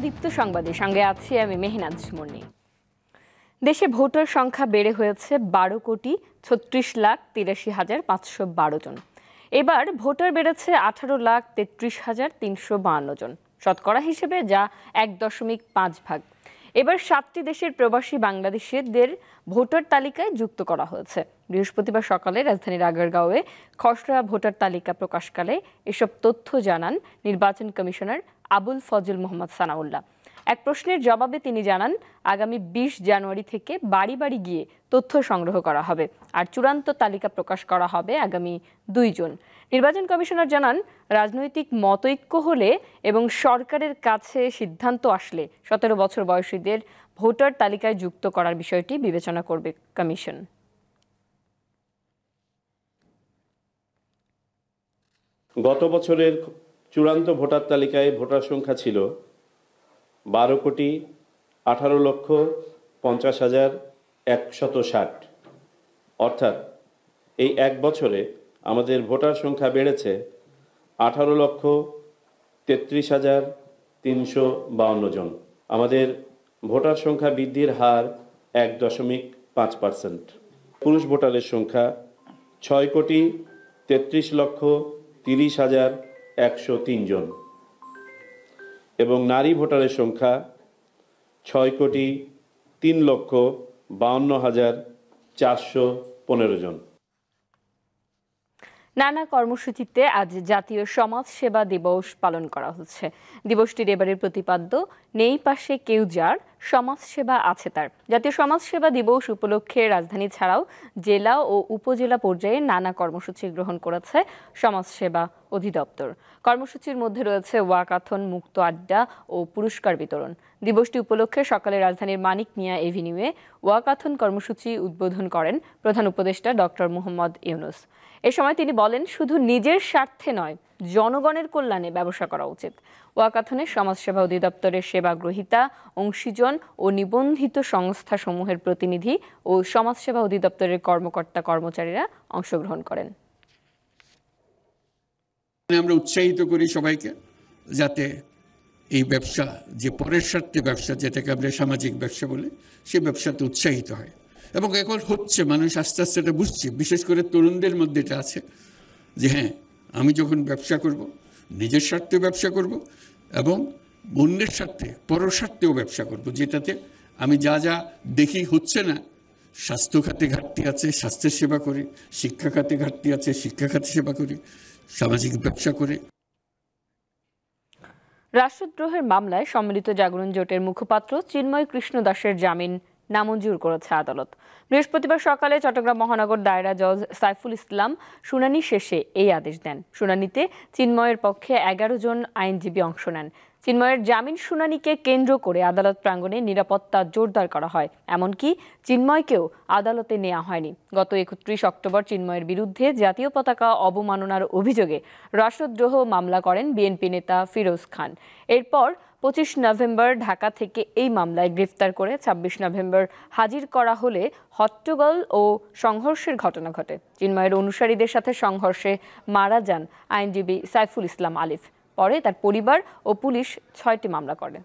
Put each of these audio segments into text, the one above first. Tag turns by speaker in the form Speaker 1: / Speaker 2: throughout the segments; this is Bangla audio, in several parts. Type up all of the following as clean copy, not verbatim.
Speaker 1: দীপ্ত সংবাদের সঙ্গে আছি আমি মেহনাজ মুন্নি। দেশে ভোটার সংখ্যা বেড়ে হয়েছে 12,36,83,512 জন। এবার ভোটার বেড়েছে 18,33,352 জন, শতকরা হিসেবে যা 1.5 এবার 7টি দেশের প্রবাসী বাংলাদেশিদের ভোটার তালিকায় যুক্ত করা হয়েছে। বৃহস্পতিবার সকালে রাজধানীর আগারগাঁওয়ে খসড়া ভোটার তালিকা প্রকাশকালে এসব তথ্য জানান নির্বাচন কমিশনার আবুল ফজল মোহাম্মদ সানাউল্লাহ। এক প্রশ্নের জবাবে তিনি জানান, আগামী 20 জানুয়ারি থেকে বাড়ি বাড়ি গিয়ে তথ্য সংগ্রহ করা হবে আর চূড়ান্ত তালিকা প্রকাশ করা হবে আগামী 2 জুন। নির্বাচন কমিশনার জানান, রাজনৈতিক মতৈক্য হলে এবং সরকারের কাছে সিদ্ধান্ত আসলে 17 বছর বয়সীদের ভোটার তালিকায় যুক্ত করার বিষয়টি বিবেচনা করবে কমিশন।
Speaker 2: গত বছরের চূড়ান্ত ভোটার তালিকায় ভোটার সংখ্যা ছিল 12,18,50,160। অর্থাৎ এই এক বছরে আমাদের ভোটার সংখ্যা বেড়েছে 18,33,352 জন। আমাদের ভোটার সংখ্যা বৃদ্ধির হার 1.5%। পুরুষ ভোটারের সংখ্যা 6,33,30,103 জন এবং নারী ভোটারের সংখ্যা 6,03,52,415 জন।
Speaker 1: নানা কর্মসূচিতে আজ জাতীয় সমাজ সেবা দিবস পালন করা হচ্ছে। দিবসটির এবারের প্রতিপাদ্য, নেই পাশে কেউ যার, সমাজ সেবা আছে তার। জাতীয় সমাজ সেবা দিবস উপলক্ষে রাজধানী ছাড়াও জেলা ও উপজেলা পর্যায়ে নানা কর্মসূচি গ্রহণ করেছে সমাজ সেবা অধিদপ্তর। কর্মসূচির মধ্যে রয়েছে ওয়াকাথন, মুক্ত আড্ডা ও পুরস্কার বিতরণ। দিবসটি উপলক্ষে সকালে রাজধানীর মানিক মিয়া এভিনিউয়ে ওয়াকাথন কর্মসূচি উদ্বোধন করেন প্রধান উপদেষ্টা ডক্টর মোহাম্মদ ইউনুস। এ সময় তিনি বলেন, শুধু নিজের স্বার্থে নয়, জনগণের কল্যাণে ব্যবসা করা উচিত। ওয়াকাথনে সমাজসেবা অধিদপ্তরের সেবা গ্রহীতা, অংশীজন ও নিবন্ধিত সংস্থাসমূহের প্রতিনিধি ও সমাজসেবা অধিদপ্তরের কর্মকর্তা কর্মচারীরা অংশগ্রহণ করেন।
Speaker 3: আমরা উৎসাহিত করি সবাইকে, যাতে এই ব্যবসা, যে পরের স্বার্থে ব্যবসা, যেটাকে আমরা সামাজিক ব্যবসা বলি, সে ব্যবসাতে উৎসাহিত হয়। এবং এখন হচ্ছে, মানুষ আস্তে আস্তে এটা বুঝছে, বিশেষ করে তরুণদের মধ্যে এটা আছে যে হ্যাঁ, আমি যখন ব্যবসা করব, নিজের স্বার্থে ব্যবসা করব এবং অন্যের স্বার্থে, পরের স্বার্থেও ব্যবসা করব, যেটাতে আমি যা যা দেখি হচ্ছে না, স্বাস্থ্য খাতে ঘাটতি আছে, স্বাস্থ্যের সেবা করি, শিক্ষা খাতে ঘাটতি আছে, শিক্ষা খাতে সেবা করি, সামাজিক ব্যবসা করে।
Speaker 1: রাষ্ট্রদ্রোহের মামলায় সম্মিলিত জাগরণ জোটের মুখপাত্র চিন্ময় কৃষ্ণ দাসের জামিন নামঞ্জুর করেছে আদালত। বৃহস্পতিবার সকালে চট্টগ্রাম মহানগর দায়রা জজ সাইফুল ইসলাম শুনানি শেষে এই আদেশ দেন। শুনানিতে চিন্ময়ের পক্ষে 11 জন আইনজীবী অংশ নেন। চিন্ময়ের জামিন শুনানিকে কেন্দ্র করে আদালত প্রাঙ্গণে নিরাপত্তা জোরদার করা হয়, এমনকি চিন্ময়কেও আদালতে নেওয়া হয়নি। গত 31 অক্টোবর চিন্ময়ের বিরুদ্ধে জাতীয় পতাকা অবমাননার অভিযোগে রাষ্ট্রদ্রোহ মামলা করেন বিএনপি নেতা ফিরোজ খান। এরপর 25 নভেম্বর ঢাকা থেকে এই মামলায় গ্রেফতার করে 26 নভেম্বর হাজির করা হলে হট্টগোল ও সংঘর্ষের ঘটনা ঘটে। চিন্ময়ের অনুসারীদের সাথে সংঘর্ষে মারা যান আইনজীবী সাইফুল ইসলাম আলিফ। পরে তার পরিবার ও পুলিশ 6টি মামলা করে।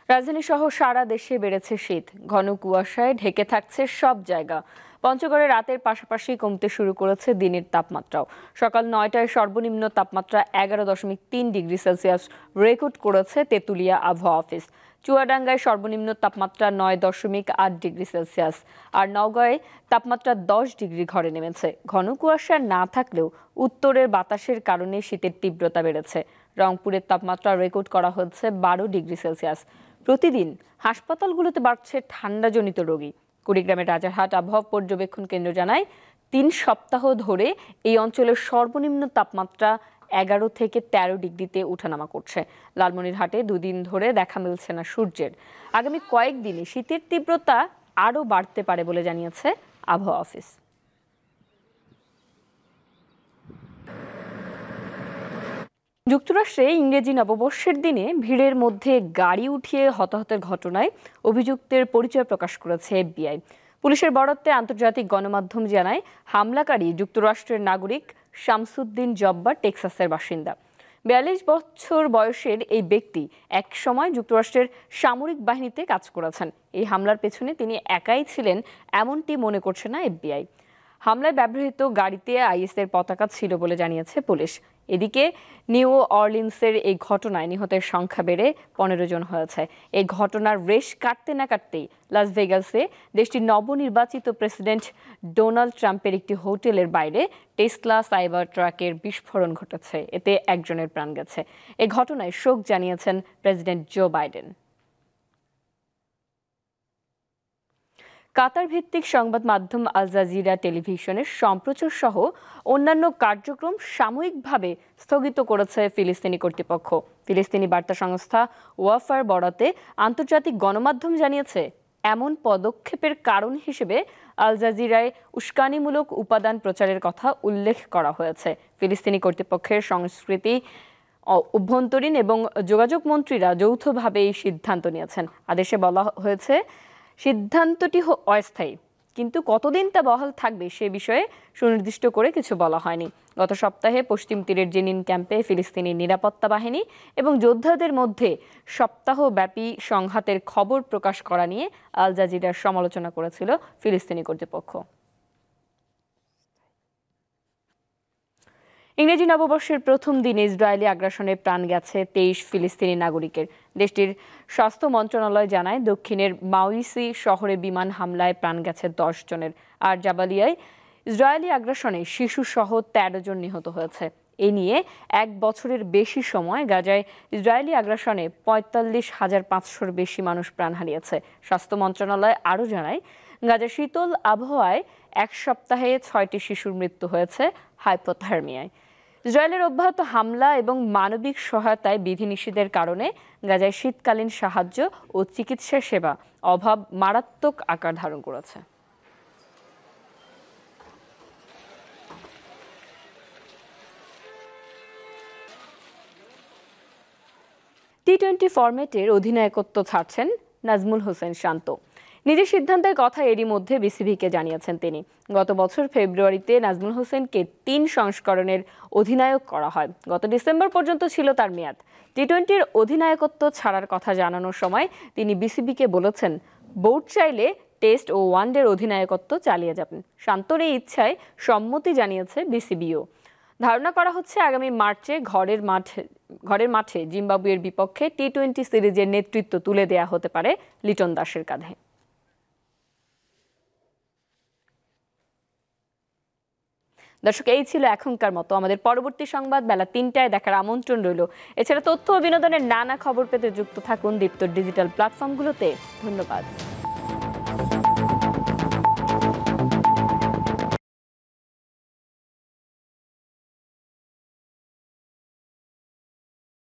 Speaker 1: রাজধানী সহ সারা দেশে বেড়েছে শীত। ঘন কুয়াশায় ঢেকে থাকছে সব জায়গা। পঞ্চগড়ে রাতের পাশাপাশি কমতে শুরু করেছে দিনের তাপমাত্রাও। সকাল 9টায় সর্বনিম্ন তাপমাত্রা 11.3 ডিগ্রি সেলসিয়াস রেকর্ড করেছে তেঁতুলিয়া আবহাওয়া অফিস। চুয়াডাঙ্গায় সর্বনিম্ন তাপমাত্রা 9.8 ডিগ্রি সেলসিয়াস আর নওগাঁয় তাপমাত্রা 10 ডিগ্রি ঘরে নেমেছে। ঘন কুয়াশা না থাকলেও উত্তরের বাতাসের কারণে শীতের তীব্রতা বেড়েছে। রংপুরের তাপমাত্রা রেকর্ড করা হচ্ছে 12 ডিগ্রি সেলসিয়াস। প্রতিদিন হাসপাতালগুলোতে বাড়ছে ঠান্ডাজনিত রোগী। কুড়িগ্রামের রাজারহাট আবহাওয়া পর্যবেক্ষণ কেন্দ্র জানায়, 3 সপ্তাহ ধরে এই অঞ্চলের সর্বনিম্ন তাপমাত্রা 11 থেকে 13 ডিগ্রিতে ওঠানামা করছে। লালমনিরহাটে 2 দিন ধরে দেখা মিলছে না সূর্যের। আগামী কয়েকদিনে শীতের তীব্রতা আরও বাড়তে পারে বলে জানিয়েছে আবহাওয়া অফিস। যুক্তরাষ্ট্রে ইংরেজি নববর্ষের দিনে ভিড়ের মধ্যে গাড়ি উঠিয়ে হতাহতের ঘটনায় অভিযুক্তের পরিচয় প্রকাশ করেছে এফবিআই। পুলিশের বরাতে আন্তর্জাতিক গণমাধ্যম জানায়, হামলাকারী যুক্তরাষ্ট্রের নাগরিক শামসুদ্দিন জব্বার টেক্সাসের বাসিন্দা। 42 বছর বয়সের এই ব্যক্তি এক সময় যুক্তরাষ্ট্রের সামরিক বাহিনীতে কাজ করেছেন। এই হামলার পেছনে তিনি একাই ছিলেন এমনটি মনে করছে না FBI। হামলায় ব্যবহৃত গাড়িতে IS-এর পতাকা ছিল বলে জানিয়েছে পুলিশ। এদিকে নিউ অরলিন্সের এই ঘটনায় নিহতের সংখ্যা বেড়ে 15 জন হয়েছে। এই ঘটনার রেশ কাটতে না কাটতেই লাস ভেগাসে দেশটির নবনির্বাচিত প্রেসিডেন্ট ডোনাল্ড ট্রাম্পের একটি হোটেলের বাইরে টেসলা সাইবার ট্রাকের বিস্ফোরণ ঘটেছে। এতে একজনের প্রাণ গেছে। এই ঘটনায় শোক জানিয়েছেন প্রেসিডেন্ট জো বাইডেন। কাতার ভিত্তিক সংবাদ মাধ্যম আল জাজিরা টেলিভিশনের সম্প্রচার সহ অন্যান্য কার্যক্রম সাময়িকভাবে স্থগিত করেছে ফিলিস্তিনি কর্তৃপক্ষ। ফিলিস্তিনি বার্তা সংস্থা ওয়াফার বরাতে আন্তর্জাতিক গণমাধ্যম জানিয়েছে, এমন পদক্ষেপের কারণ হিসেবে আল জাজিরায় উস্কানিমূলক উপাদান প্রচারের কথা উল্লেখ করা হয়েছে। ফিলিস্তিনি কর্তৃপক্ষের সংস্কৃতি, অভ্যন্তরীণ এবং যোগাযোগ মন্ত্রীরা যৌথভাবে এই সিদ্ধান্ত নিয়েছেন। আদেশে বলা হয়েছে, সিদ্ধান্তটি অস্থায়ী, কিন্তু কতদিন তা বহাল থাকবে সে বিষয়ে সুনির্দিষ্ট করে কিছু বলা হয়নি। গত সপ্তাহে পশ্চিম তীরের জেনিন ক্যাম্পে ফিলিস্তিনি নিরাপত্তা বাহিনী এবং যোদ্ধাদের মধ্যে সপ্তাহব্যাপী সংঘাতের খবর প্রকাশ করা নিয়ে আল জাজিরার সমালোচনা করেছিল ফিলিস্তিনি কর্তৃপক্ষ। ইংরেজি নববর্ষের প্রথম দিন ইসরায়েলি আগ্রাসনে প্রাণ গেছে 23 ফিলিস্তিনি নাগরিকের। দেশটির স্বাস্থ্য মন্ত্রণালয় জানায়, দক্ষিণের মাউইসি শহরে বিমান হামলায় প্রাণ গেছে 10 জনের। আর জাবালিয়ায় ইসরায়েলি আগ্রাসনে শিশুসহ 13 জন নিহত হয়েছে। এ নিয়ে 1 বছরের বেশি সময় গাজায় ইসরায়েলি আগ্রাসনে 45,500-র বেশি মানুষ প্রাণ হারিয়েছে। স্বাস্থ্য মন্ত্রণালয় আরও জানায়, গাজার শীতল আবহাওয়ায় 1 সপ্তাহে 6টি শিশুর মৃত্যু হয়েছে হাইপোথার্মিয়ায়। ইসরায়েলের অব্যাহত হামলা এবং মানবিক সহায়তায় বিধিনিষেধের কারণে গাজায় শীতকালীন সাহায্য ও চিকিৎসা সেবা অভাব মারাত্মক আকার ধারণ করেছে। টি-20 ফরম্যাটের অধিনায়কত্ব ছাড়ছেন নাজমুল হোসেন শান্ত। নিজের সিদ্ধান্তের কথা এরই মধ্যে বিসিবিকে জানিয়েছেন তিনি। গত বছর ফেব্রুয়ারিতে নাজমুল হোসেনকে 3 সংস্করণের অধিনায়ক করা হয়। গত ডিসেম্বর পর্যন্ত ছিল তার মেয়াদ। টি-20-র অধিনায়কত্ব ছাড়ার কথা জানানোর সময় তিনি বিসিবিকে বলেছেন, বোর্ড চাইলে টেস্ট ও ওয়ানডের অধিনায়কত্ব চালিয়ে যাবেন। শান্তর এই ইচ্ছায় সম্মতি জানিয়েছে বিসিবিও। ধারণা করা হচ্ছে, আগামী মার্চে ঘরের মাঠে জিম্বাবুয়ের বিপক্ষে টি-20 সিরিজের নেতৃত্ব তুলে দেয়া হতে পারে লিটন দাসের কাঁধে। দর্শক, এই ছিল এখনকার মতো। আমাদের পরবর্তী সংবাদ বেলা 3টায় দেখার আমন্ত্রণ রইল। এছাড়া তথ্য ও বিনোদনের নানা খবর পেতে যুক্ত থাকুন দীপ্ত ডিজিটাল প্ল্যাটফর্মগুলোতে। ধন্যবাদ।